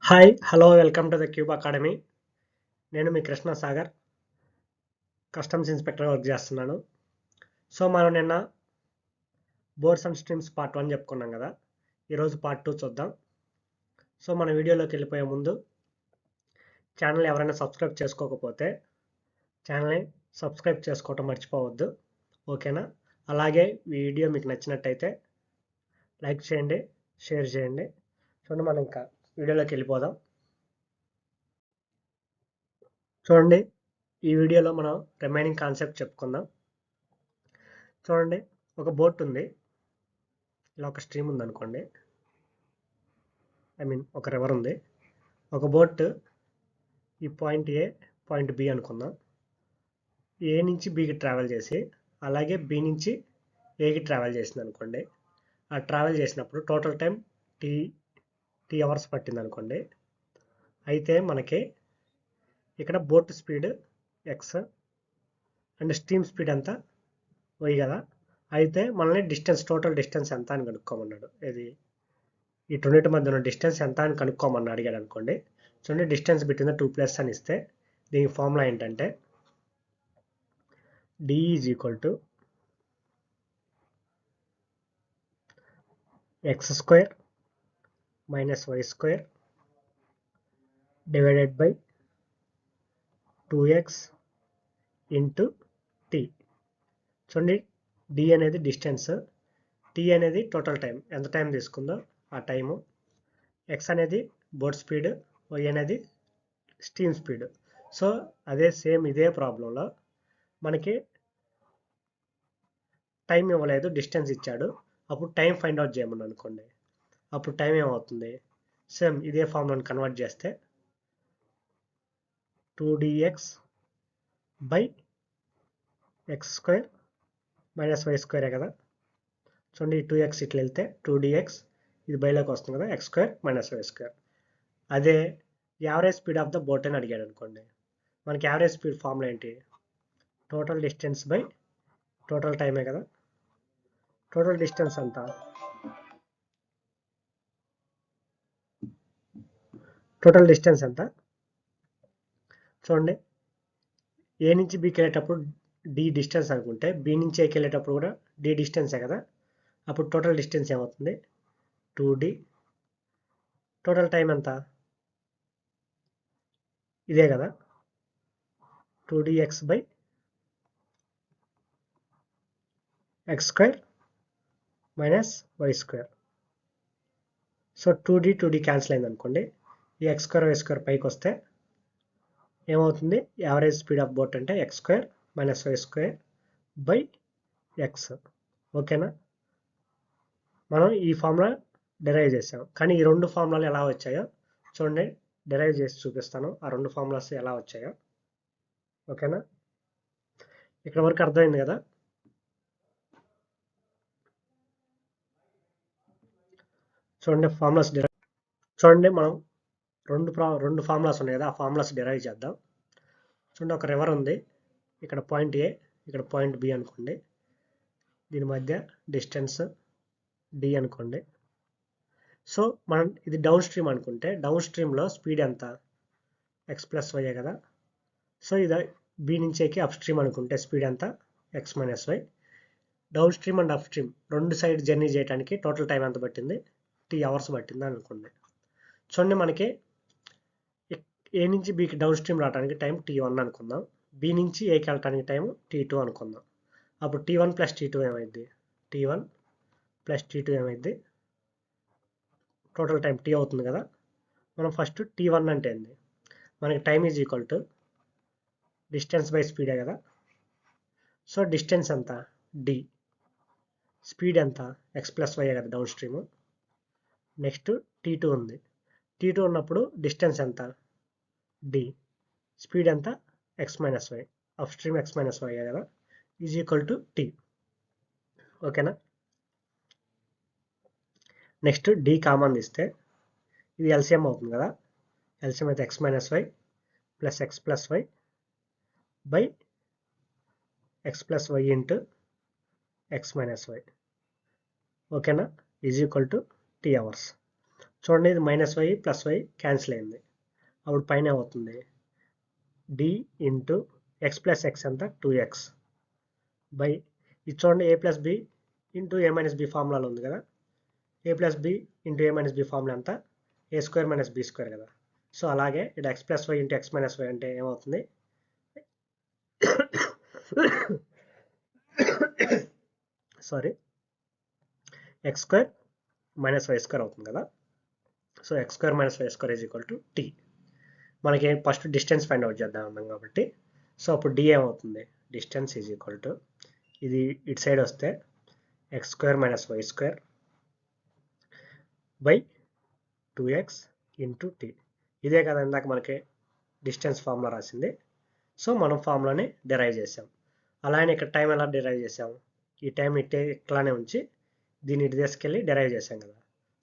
Hi hello welcome to the cube academy. నేను మీ Krishna Sagar, customs inspector work చేస్తున్నాను. So మనం నిన్న బోర్డ్స్ అండ్ స్ట్రీమ్స్ పార్ట్ 1 చెప్పుకున్నాం కదా. ఈరోజు పార్ట్ 2 చూద్దాం. సో మన వీడియోలోకి వెళ్ళిపోయే ముందు ఛానల్ ఎవరైనా సబ్స్క్రైబ్ చేసుకోకపోతే ఛానల్ని సబ్స్క్రైబ్ చేసుకోవటం మర్చిపోవద్దు, ఓకేనా? అలాగే వీడియో మీకు నచ్చినట్టయితే లైక్ చేయండి, షేర్ చేయండి. చూడండి, మనం ఇంకా వీడియోలోకి వెళ్ళిపోదాం. చూడండి, ఈ వీడియోలో మనం రిమైనింగ్ కాన్సెప్ట్ చెప్పుకుందాం. చూడండి, ఒక బోట్ ఉంది, ఇలా ఒక స్ట్రీమ్ ఉంది అనుకోండి. ఒక రివర్ ఉంది, ఒక బోట్ ఈ పాయింట్ ఏ పాయింట్ బి అనుకుందాం. ఏ నుంచి బికి ట్రావెల్ చేసి అలాగే బి నుంచి ఏకి ట్రావెల్ చేసింది అనుకోండి. ఆ ట్రావెల్ చేసినప్పుడు టోటల్ టైం టీ అవర్స్ పట్టింది అనుకోండి. అయితే మనకి ఇక్కడ boat speed X and stream speed ఎంత వై కదా. అయితే మనల్ని టోటల్ డిస్టెన్స్ ఎంత అని కనుక్కోమన్నాడు. ఇది ఈ రెండింటి మధ్య ఉన్న డిస్టెన్స్ ఎంత అని కనుక్కోమని అడిగాడు అనుకోండి. చూడండి, distance between the two places అని ఇస్తే దీని ఫార్ములా ఏంటంటే d is equal to x square minus y square divided by 2x into T. చూడండి, d అనేది డిస్టెన్స్, t అనేది టోటల్ టైం, ఎంత టైం తీసుకుందో ఆ టైము, x అనేది బోట్ స్పీడ్, y అనేది స్ట్రీమ్ స్పీడ్. సో అదే సేమ్ ఇదే ప్రాబ్లంలో మనకి టైం ఇవ్వలేదు, డిస్టెన్స్ ఇచ్చాడు. అప్పుడు టైం ఫైండ్ అవుట్ చేయమని అనుకోండి. అప్పుడు టైం ఏమవుతుంది, సేమ్ ఇదే ఫార్ములాని కన్వర్ట్ చేస్తే 2dx by x square minus y స్క్వేరే కదా. చూడండి, ఈ 2x ఇట్లా వెళ్తే 2dx, ఇది బైలోకి వస్తుంది కదా, x square minus y square. అదే average speed of the boat అని అడిగాడు అనుకోండి. మనకి యావరేజ్ స్పీడ్ ఫార్ములా ఏంటి, టోటల్ డిస్టెన్స్ బై టోటల్ టైమే కదా. టోటల్ డిస్టెన్స్ అంతా ఎంత చూడండి, ఏ నుంచి బికి వెళ్ళేటప్పుడు డి డిస్టెన్స్ అనుకుంటే బి నుంచి ఏకి వెళ్ళేటప్పుడు కూడా డి డిస్టెన్సే కదా. అప్పుడు టోటల్ డిస్టెన్స్ ఏమవుతుంది, 2d. టోటల్ టైం ఎంత, ఇదే కదా, 2dx by x square minus y square. So 2d cancel అయింది అనుకోండి. ఈ ఎక్స్ స్క్వేర్ వై స్క్వేర్ పైకి వస్తే ఏమవుతుంది, యావరేజ్ స్పీడ్ ఆఫ్ బోట్ అంటే x square minus y square by x, ఓకేనా? మనం ఈ ఫార్ములా డిరైవ్ చేసాం, కానీ ఈ రెండు ఫార్ములాలు ఎలా వచ్చాయో చూడండి, డిరైవ్ చేసి చూపిస్తాను ఆ రెండు ఫార్ములాస్ ఎలా వచ్చాయో, ఓకేనా? ఇక్కడ వరకు అర్థమైంది కదా. చూడండి, ఫార్ములాస్ చూడండి, మనం రెండు ఫార్ములాస్ ఉన్నాయి కదా, ఆ ఫార్ములాస్ డిరైవ్ చేద్దాం. చూడండి, ఒక రివర్ ఉంది, ఇక్కడ పాయింట్ ఏ, ఇక్కడ పాయింట్ బి అనుకోండి. దీని మధ్య డిస్టెన్స్ డి అనుకోండి. సో మనం ఇది డౌన్ స్ట్రీమ్ అనుకుంటే డౌన్ స్ట్రీమ్లో స్పీడ్ ఎంత, ఎక్స్ ప్లస్ వై కదా. సో ఇది బి నుంచి ఏకి అప్ స్ట్రీమ్ అనుకుంటే స్పీడ్ ఎంత, x minus y. Downstream and upstream రెండు సైడ్ జర్నీ చేయడానికి టోటల్ టైం ఎంత పట్టింది, టీ అవర్స్ పట్టింది అనుకోండి. చూడండి, మనకి ఏ నుంచి బికి డౌన్ స్ట్రీమ్ రావడానికి టైం t1 అనుకుందాం, బి నుంచి ఏకి వెళ్ళడానికి టైం t2 అనుకుందాం. అప్పుడు t1 ప్లస్ t2 ఏమైంది, t1 ప్లస్ t2 ఏమైంది, టోటల్ టైం t అవుతుంది కదా. మనం ఫస్ట్ t1 అంటే ఏంది, మనకి time is equal to distance by స్పీడే కదా. సో డిస్టెన్స్ ఎంత, d, స్పీడ్ ఎంత, ఎక్స్ ప్లస్ వై కదా డౌన్ స్ట్రీమ్. నెక్స్ట్ t2 ఉంది, t2 ఉన్నప్పుడు డిస్టెన్స్ ఎంత, d, స్పీడ్ ఎంత, x minus y, upstream x minus y కదా, ఈజ్ ఈక్వల్ టు t, ఓకేనా? నెక్స్ట్ d కామన్ ఇస్తే ఇది ఎల్సిఎం అవుతుంది కదా. ఎల్సిఎం అయితే x minus y plus x plus y by x plus y into x minus y, ఓకేనా, is equal to T hours. చూడండి ఇది -y + y క్యాన్సిల్ అయింది. అప్పుడు పైన ఏమవుతుంది d ఇంటూ x + x ఎంత 2x బై ఇది చూడండి a + b into a - b ఫార్ములాలో ఉంది కదా, a + b into a - b formula ఎంత a² - b² కదా. సో అలాగే ఇక్కడ x + y into x - y అంటే ఏమవుతుంది సారీ x² - y² అవుతుంది కదా. So x² - y² = t. మనకి ఫస్ట్ డిస్టెన్స్ ఫైండ్ అవుట్ చేద్దాం అన్నాం కాబట్టి, సో అప్పుడు d ఏమవుతుంది డిస్టెన్స్ ఇది ఇటు సైడ్ వస్తే x² - y² by 2x into t. ఇదే కదా ఇందాక మనకి డిస్టెన్స్ ఫార్ములా రాసింది. సో మనం ఫార్ములాని డిరైవ్ చేసాం. అలానే ఇక్కడ టైం ఎలా డిరైవ్ చేసాం, ఈ టైం ఇట్లానే ఉంచి దీన్ని ఇటు తీసుకెళ్ళి డిరైవ్ చేసాం కదా.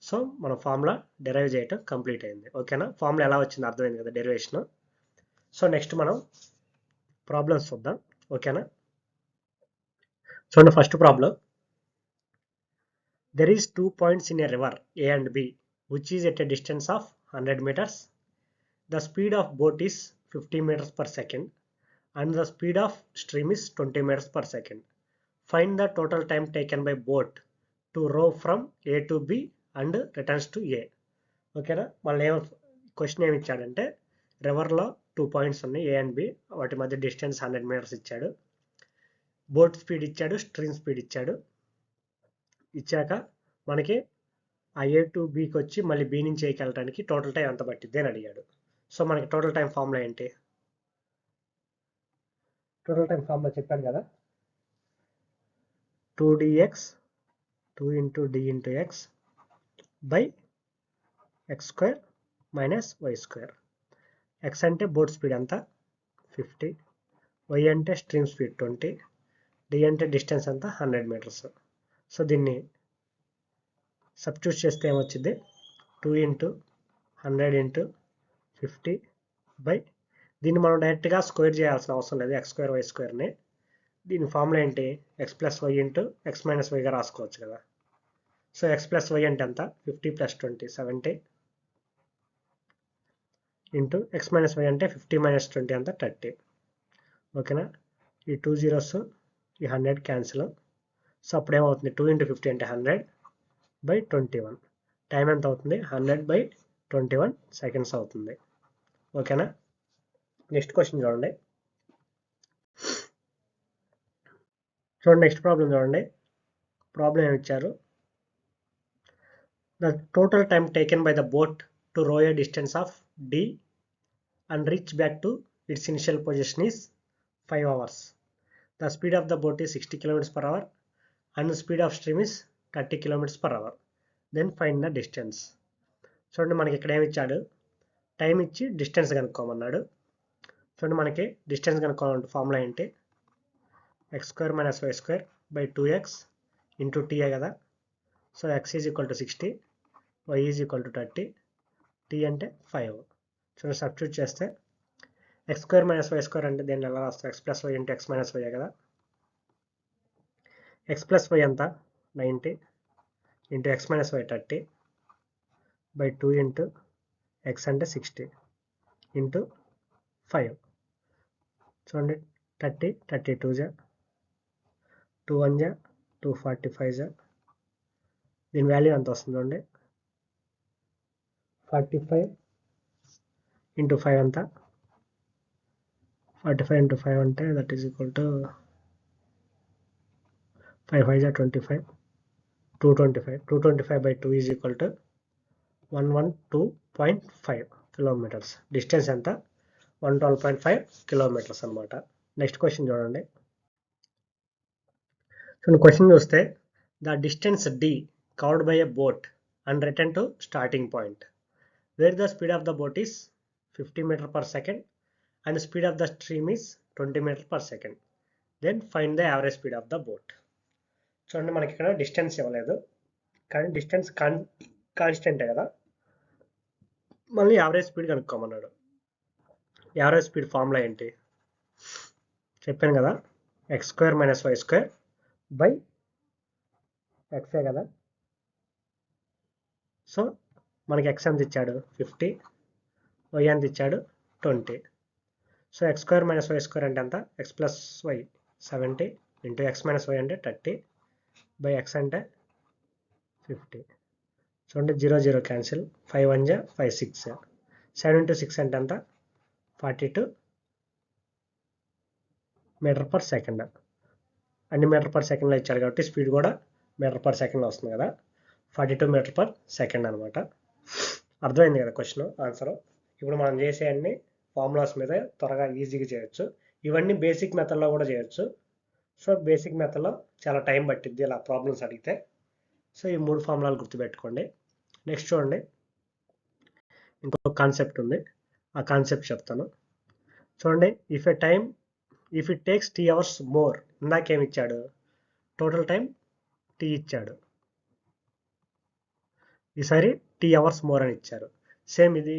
సో మన ఫార్ములా డిరైవ్ చేయటం కంప్లీట్ అయింది. ఓకేనా, ఫార్ములా ఎలా వచ్చింది అర్థమైంది కదా డెరివేషన్. సో నెక్స్ట్ మనం ప్రాబ్లమ్స్ చూద్దాం. ఓకేనా, చూడండి first problem. There is 2 points in a river A and B which is at a distance of 100 meters. The speed of boat is 50 meters per second and the speed of stream is 20 meters per second. Find the total time taken by boat to row from A to B and returns to A. ఓకేనా, మళ్ళీ question ఏమి ఇచ్చాడంటే రివర్లో 2 points ఉన్నాయి A and B, వాటి మధ్య distance 100 meters ఇచ్చాడు, boat speed ఇచ్చాడు, stream speed ఇచ్చాడు. ఇచ్చాక మనకి ఆ A టు Bకి వచ్చి మళ్ళీ B నుంచి Aకి వెళ్ళడానికి టోటల్ టైం ఎంత పట్టిద్ది అని అడిగాడు. సో మనకి టోటల్ టైం ఫార్ములా ఏంటి, టోటల్ టైం ఫార్ములా చెప్పాను కదా, 2dx 2 into d into x by x² - y². x అంటే బోట్ స్పీడ్ ఎంత 50, y అంటే స్ట్రీమ్ స్పీడ్ 20, d అంటే డిస్టెన్స్ ఎంత 100 meters. సో దీన్ని సబ్స్టిట్యూట్ చేస్తే ఏమొచ్చింది 2 ఇంటూ 100 ఇంటూ 50 బై దీన్ని మనం డైరెక్ట్గా స్క్వేర్ చేయాల్సిన అవసరం లేదు, x² y²ని. దీని ఫార్ములా ఏంటి x + y ఇంటూ x - yగా రాసుకోవచ్చు కదా. సో x + y అంటే ఎంత 50 + 20 70 ఇంటూ x - y అంటే 50 - 20 ఎంత 30. ఓకేనా, ఈ 2 zeros ఈ 100 క్యాన్సిల్. సో అప్పుడు ఏమవుతుంది 2 ఇంటూ 50 అంటే 100 బై 21. టైం ఎంత అవుతుంది 100/21 seconds అవుతుంది. ఓకేనా, నెక్స్ట్ క్వశ్చన్ చూడండి. నెక్స్ట్ ప్రాబ్లం చూడండి. ప్రాబ్లం ఏమి ఇచ్చారు, the total time taken by the boat to row a distance of d and reach back to its initial position is 5 hours. The speed of the boat is 60 km/h and the speed of stream is 30 km/h. Then find the distance. చూడండి మనకి ఇక్కడ ఏమి ఇచ్చాడు, time ఇచ్చి distance కనుక్కోమన్నాడు. చూడండి మనకి distance కనుక్కోవాలంటే formula ఏంటి x² - y² by 2x into t కదా. సో x = 60, y = 30, t అంటే 5. చూడండి సబ్స్టిట్యూట్ చేస్తే x² - y² అంటే దీన్ని ఎలా రాస్తాం x + y into x - y కదా. x + y ఎంత 90 into x - y 30 by 2 into x అంటే 60 ఇంటూ 5. చూడండి 30 32 2 1 245. దీని వాల్యూ ఎంత వస్తుంది చూడండి 45 ఇంటూ 5 ఎంత 45 ఇంటూ 5 అంటే that is equal to 5 5 25 225 225 by 2 is equal to 112.5 kilometers. Distance ఎంత 112.5 kilometers అనమాట. నెక్స్ట్ క్వశ్చన్ చూడండి. క్వశ్చన్ చూస్తే the distance d covered by a boat and return to starting point where the speed of the boat is 50 m/s and the speed of the stream is 20 m/s. Then find the average speed of the boat. చూడండి మనకి ఇక్కడ distance ఇవ్వలేదు కానీ distance కాన్స్టెంటే కదా, మళ్ళీ average speed కనుక్కోమన్నాడు. Average speed formula ఏంటి చెప్పాను కదా x² - y² బై x కదా. సో మనకి x ఎంత ఇచ్చాడు 50, y ఎంత ఇచ్చాడు 20. So x square minus y square అంటే ఎంత, x plus y 70 into x minus y అంటే 30 బై x అంటే 50. చూడండి 0 0 క్యాన్సిల్, 5 1 జా 5 6, 7 ఇంటూ 6 అంటే ఎంత 42 మీటర్ పర్ సెకండ్. అన్ని మీటర్ పర్ సెకండ్లో ఇచ్చాడు కాబట్టి స్పీడ్ కూడా మీటర్ పర్ సెకండ్లో వస్తుంది కదా, 42 మీటర్ పర్ సెకండ్ అనమాట. అర్థమైంది కదా క్వశ్చన్ ఆన్సర్. ఇప్పుడు మనం చేసే అన్ని ఫార్ములాస్ మీద త్వరగా ఈజీగా చేయొచ్చు. ఇవన్నీ బేసిక్ మెథడ్లో కూడా చేయొచ్చు. సో బేసిక్ మెథడ్లో చాలా టైం పట్టిద్ది ఇలా ప్రాబ్లమ్స్ అడిగితే. సో ఈ 3 ఫార్ములాలు గుర్తుపెట్టుకోండి. నెక్స్ట్ చూడండి, ఇంకొక కాన్సెప్ట్ ఉంది, ఆ కాన్సెప్ట్ చెప్తాను చూడండి. If it takes T hours more, ఇందాకేమి ఇచ్చాడు టోటల్ టైం టీ ఇచ్చాడు, ఈసారి టీ అవర్స్ మోర్ అని ఇచ్చారు. సేమ్ ఇది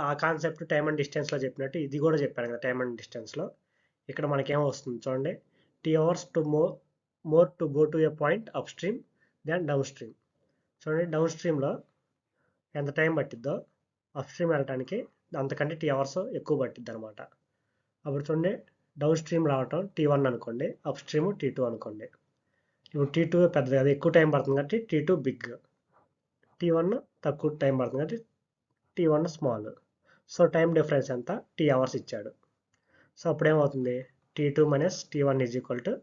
ఆ కాన్సెప్ట్ టైమ్ అండ్ డిస్టెన్స్లో చెప్పినట్టు ఇది కూడా చెప్పాను కదా టైమ్ అండ్ డిస్టెన్స్లో. ఇక్కడ మనకేమో వస్తుంది చూడండి, T hours to more to go to a point upstream then downstream. చూడండి డౌన్ స్ట్రీమ్లో ఎంత టైం పట్టిద్దో అప్ స్ట్రీమ్ వెళ్ళటానికి అంతకంటే టీ అవర్స్ ఎక్కువ పట్టిద్ది అనమాట. అప్పుడు చూడండి డౌన్ స్ట్రీమ్ రావటం T1 అనుకోండి, అప్ స్ట్రీమ్ T2 అనుకోండి. ఇప్పుడు T2 పెద్దది అది ఎక్కువ టైం పడుతుంది కాబట్టి T2 బిగ్, T1 తక్కువ టైం పడుతుంది కాబట్టి T1 small. So time difference ఎంత టీ అవర్స్ ఇచ్చాడు. సో అప్పుడేమవుతుంది T2 minus T1 is equal to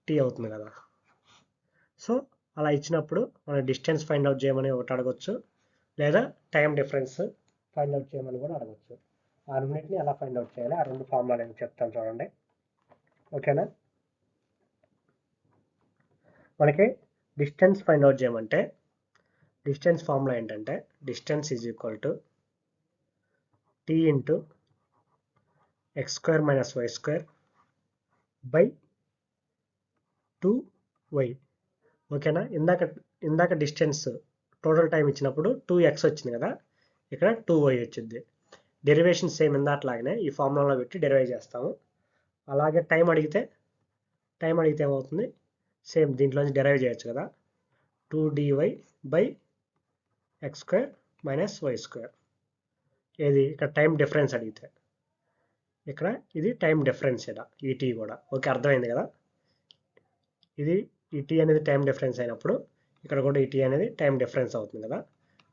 T అవుతుంది కదా. సో అలా ఇచ్చినప్పుడు మనం డిస్టెన్స్ ఫైండ్ అవుట్ చేయమని ఒకటి అడగొచ్చు, లేదా టైం డిఫరెన్స్ ఫైండ్ అవుట్ చేయమని కూడా అడగొచ్చు. ఆ రెండింటిని ఎలా ఫైండ్ అవుట్ చేయాలి, ఆ రెండు ఫార్ములా నేను చెప్తాను చూడండి, ఓకేనా. మనకి డిస్టెన్స్ ఫైండ్ అవుట్ చేయమంటే డిస్టెన్స్ ఫార్ములా ఏంటంటే distance is equal to T into x square minus y square by 2y, ఓకేనా. ఇందాక డిస్టెన్స్ టోటల్ టైం ఇచ్చినప్పుడు 2x వచ్చింది కదా, ఇక్కడ 2y వచ్చింది. డెరివేషన్ సేమ్ ఇందాట్లాగానే ఈ ఫార్ములాలో పెట్టి డెరివైవ్ చేస్తాము. అలాగే టైం అడిగితే ఏమవుతుంది, సేమ్ దీంట్లోంచి డెరైవ్ చేయొచ్చు కదా, 2dy by x square minus y square. ఏది ఇక్కడ టైం డిఫరెన్స్ అడిగితే, ఇక్కడ ఇది టైం డిఫరెన్స్ ఇక్కడ ఈ టీ కూడా, ఓకే అర్థమైంది కదా. ఇది ఈ టీ అనేది టైం డిఫరెన్స్ అయినప్పుడు ఇక్కడ కూడా ఈ టీ అనేది టైం డిఫరెన్స్ అవుతుంది కదా,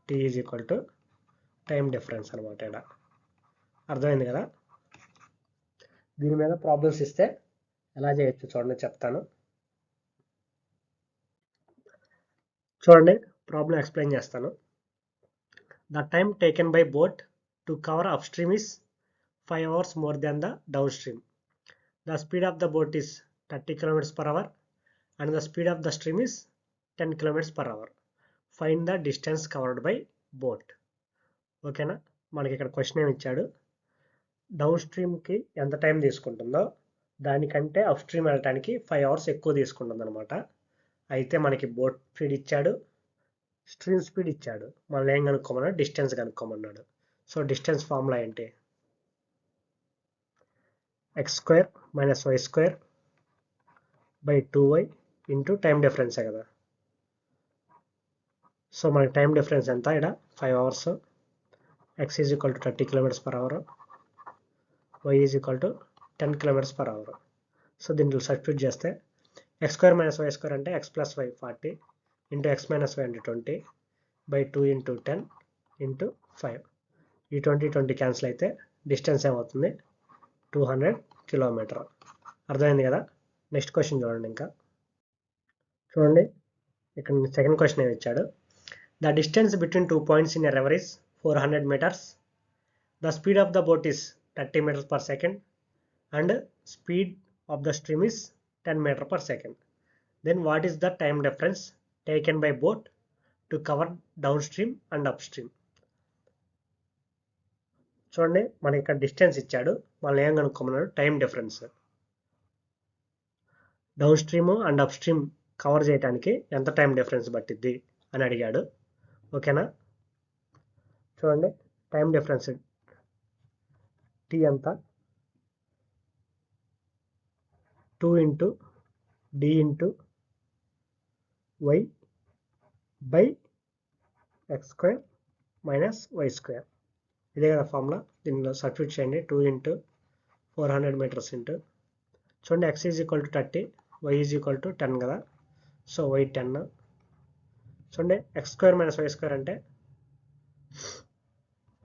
T is equal to time difference అనమాట ఇక్కడ, అర్థమైంది కదా. దీని మీద ప్రాబ్లమ్స్ ఇస్తే ఎలా చేయొచ్చు చూడండి చెప్తాను. చూడండి ప్రాబ్లం ఎక్స్ప్లెయిన్ చేస్తాను. The time taken by boat to cover up stream is 5 hours more than the downstream. The speed of the boat is 30 kilometers per hour and the speed of the stream is 10 kilometers per hour. Find the distance covered by boat. ఓకేనా. మనకి ఇక్కడ question ఏమి ఇచ్చాడు, down స్ట్రీమ్కి ఎంత time తీసుకుంటుందో దానికంటే up stream వెళ్ళటానికి 5 hours ఎక్కువ తీసుకుంటుంది అనమాట. అయితే మనకి బోట్ స్పీడ్ ఇచ్చాడు, స్ట్రీమ్ స్పీడ్ ఇచ్చాడు, మనం ఏం కనుక్కోమన్నాడు డిస్టెన్స్ కనుక్కోమన్నాడు. సో డిస్టెన్స్ ఫార్ములా ఏంటి, x square minus y square by 2y into time డిఫరెన్సే కదా. సో మనకి టైం డిఫరెన్స్ ఎంత ఇక్కడ 5 hours, x is equal to 30 kilometers per hour, y is equal to 10 kilometers per hour. So దీంట్లో substitute చేస్తే x square minus y square అంటే x plus y 40 into x minus y అంటే 20 by 2 into 10 into 5. ఈ 20 cancel అయితే distance ఏమవుతుంది 200 kilometre. అర్థమైంది కదా. Next question చూడండి. ఇంకా చూడండి ఇక్కడ సెకండ్ క్వశ్చన్ ఏమి ఇచ్చాడు, the distance between 2 points in a river is 400 meters. The speed of the boat is 30 meters per second and speed of the stream is 10 meters per second. Then what is the time difference taken by boat to cover downstream and upstream. చూడండి మనకి ఇక్కడ distance ఇచ్చాడు, మనం ఏం కనుక్కోమన్నాడు time difference. Downstream and upstream cover చేయడానికి ఎంత time difference పట్టిద్ది అని అడిగాడు, ఓకేనా. చూడండి టైం డిఫరెన్స్ టీ ఎంత 2 into D into y by x square minus y square. ఇదే కదా ఫార్ములా. దీనిలో సబ్స్టిట్యూట్ చేయండి. 2 ఇంటూ 400 మీటర్స్ ఇంటూ చూడండి x is equal to 30, y is equal to 10 కదా. So y 10. చూడండి x square minus y square అంటే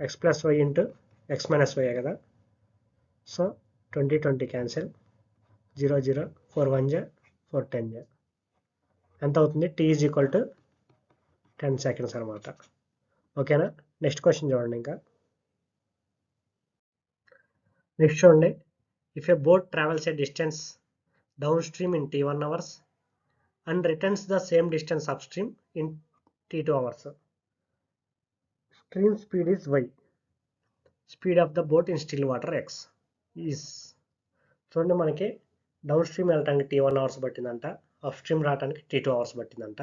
x plus y into x minus y కదా. So 20 20 cancel, 0 0, 4 1 జా, 4 10 జా. ఎంత అవుతుంది? t is equal to 10 seconds అనమాట. ఓకేనా. నెక్స్ట్ క్వశ్చన్ చూడండి. ఇంకా నెక్స్ట్ చూడండి. If a boat travels a distance down stream in t1 hours and returns the same distance upstream in t2 hours. Stream speed is y. Speed of the boat in still water x is. చూడండి మనకి down stream వెళ్ళటానికి t1 hours పట్టిందంట, up stream రావడానికి t2 hours పట్టిందంట.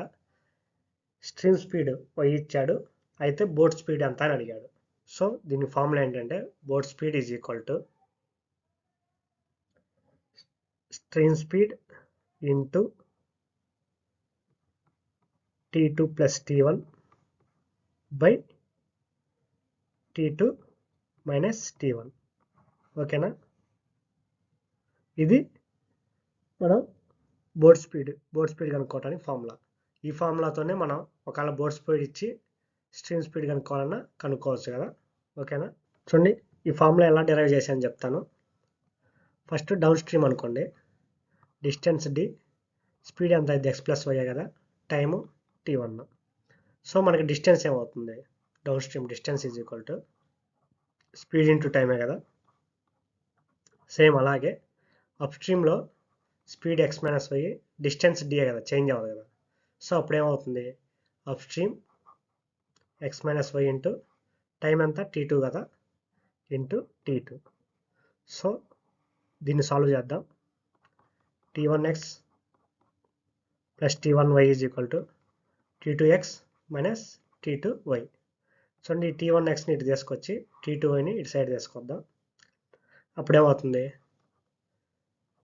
Stream speed y ఇచ్చాడు, అయితే boat speed ఎంత అని అడిగాడు. సో దీని ఫార్ములా ఏంటంటే boat speed is equal to stream speed into t2 plus t1 by t2 minus t1. ఓకేనా. ఇది మనం బోట్ స్పీడ్ కనుక్కోవడానికి ఫార్ములా. ఈ ఫార్ములాతోనే మనం ఒకవేళ బోట్ స్పీడ్ ఇచ్చి స్ట్రీమ్ స్పీడ్ కనుక్కోవాలన్నా కనుక్కోవచ్చు కదా. ఓకేనా. చూడండి ఈ ఫార్ములా ఎలా డెరైవ్ చేశాను చెప్తాను. ఫస్ట్ డౌన్ స్ట్రీమ్ అనుకోండి, డిస్టెన్స్ d, స్పీడ్ ఎంత అయితే x ప్లస్ వై కదా, టైము t1. సో మనకి డిస్టెన్స్ ఏమవుతుంది? Downstream distance is equal to speed into టైమే కదా. సేమ్ అలాగే అప్ స్ట్రీమ్లో speed x minus y, distance d కదా, చేంజ్ అవ్వదు కదా. సో అప్పుడు ఏమవుతుంది? Upstream x minus y into time ఎంత t2 కదా, ఇంటూ t2. సో దీన్ని సాల్వ్ చేద్దాం. t1x plus t1y is equal to t2x minus t2y. చూడండి ఈ t1xని ఇటు తీసుకొచ్చి t2yని ఇటు సైడ్ తీసుకొద్దాం. అప్పుడేమవుతుంది?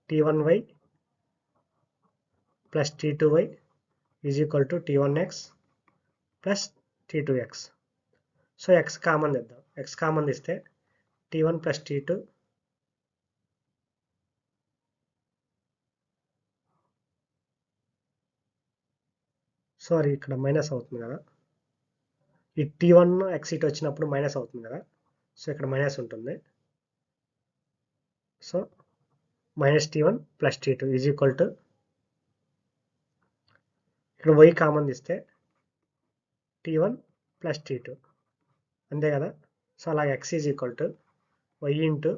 t1y plus t2y is equal to t1x plus t2x. So x common ఇద్దాం. x కామన్ ఇస్తే t1 ప్లస్ t2 సారీ ఇక్కడ మైనస్ అవుతుంది కదా. ఈ t1 x ఇటు వచ్చినప్పుడు మైనస్ అవుతుంది కదా. సో ఇక్కడ మైనస్ ఉంటుంది. So minus t1 plus t2 is equal to ఇక్కడ y కామన్ ఇస్తే t1 ప్లస్ t2 అంతే కదా. సో అలాగే x is equal to y into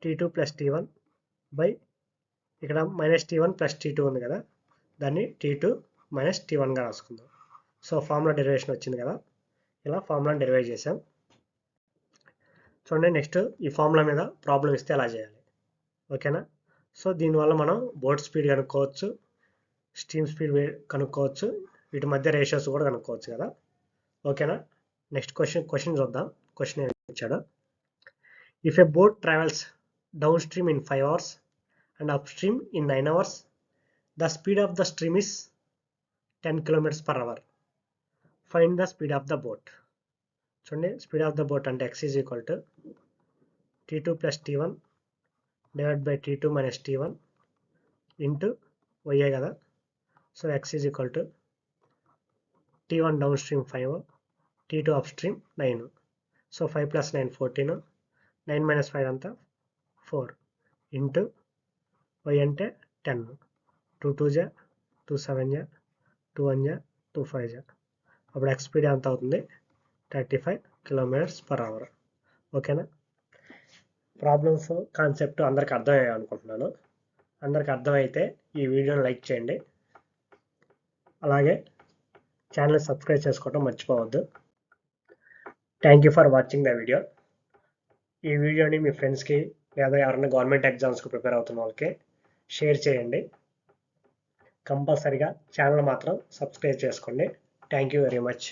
t2 plus t1 by ఇక్కడ మైనస్ t1 ప్లస్ t2 ఉంది కదా, దాన్ని t2 మైనస్ t1గా రాసుకుందాం. సో ఫార్ములా డెరివేషన్ వచ్చింది కదా. ఇలా ఫార్ములాని డెరివైవ్ చేసాం. చూడండి నెక్స్ట్ ఈ ఫార్ములా మీద ప్రాబ్లం ఇస్తే ఎలా చేయాలి. ఓకేనా. సో దీనివల్ల మనం బోట్ స్పీడ్ కనుక్కోవచ్చు, స్టీమ్ స్పీడ్ కనుక్కోవచ్చు, వీటి మధ్య రేషియోస్ కూడా కనుక్కోవచ్చు కదా. ఓకేనా. నెక్స్ట్ క్వశ్చన్ చూద్దాం. క్వశ్చన్ ఏమి ఇచ్చాడో. If a boat travels down stream in 5 hours and up stream in 9 hours, the speed of the stream is 10 km/h. Find the speed of the boat. చూడండి స్పీడ్ ఆఫ్ ద బోట్ అంటే x is equal to t2 plus t1 divide by t2 minus t1 into y కదా. So x is equal to t1 down stream 5, t2 up stream 9. So 5 plus 9 14, 9 minus 5 అంతా 4 into y అంటే 10, 2 2 జా, 2 7 జా, 2 1 జా, 2 5 జా. అప్పుడు x speed ఎంత అవుతుంది? 35 km/h. ఓకేనా. ప్రాబ్లమ్స్ కాన్సెప్ట్ అందరికి అర్థమయ్యాయి అనుకుంటున్నాను. అందరికి అర్థమైతే ఈ వీడియోని లైక్ చేయండి, అలాగే ఛానల్ సబ్స్క్రైబ్ చేసుకోవడం మర్చిపోవద్దు. Thank you for watching the video. ఈ వీడియోని మీ ఫ్రెండ్స్కి లేదా ఎవరైనా గవర్నమెంట్ ఎగ్జామ్స్కి ప్రిపేర్ అవుతున్న వాళ్ళకి షేర్ చేయండి. కంపల్సరీగా ఛానల్ మాత్రం సబ్స్క్రైబ్ చేసుకోండి. Thank you very much.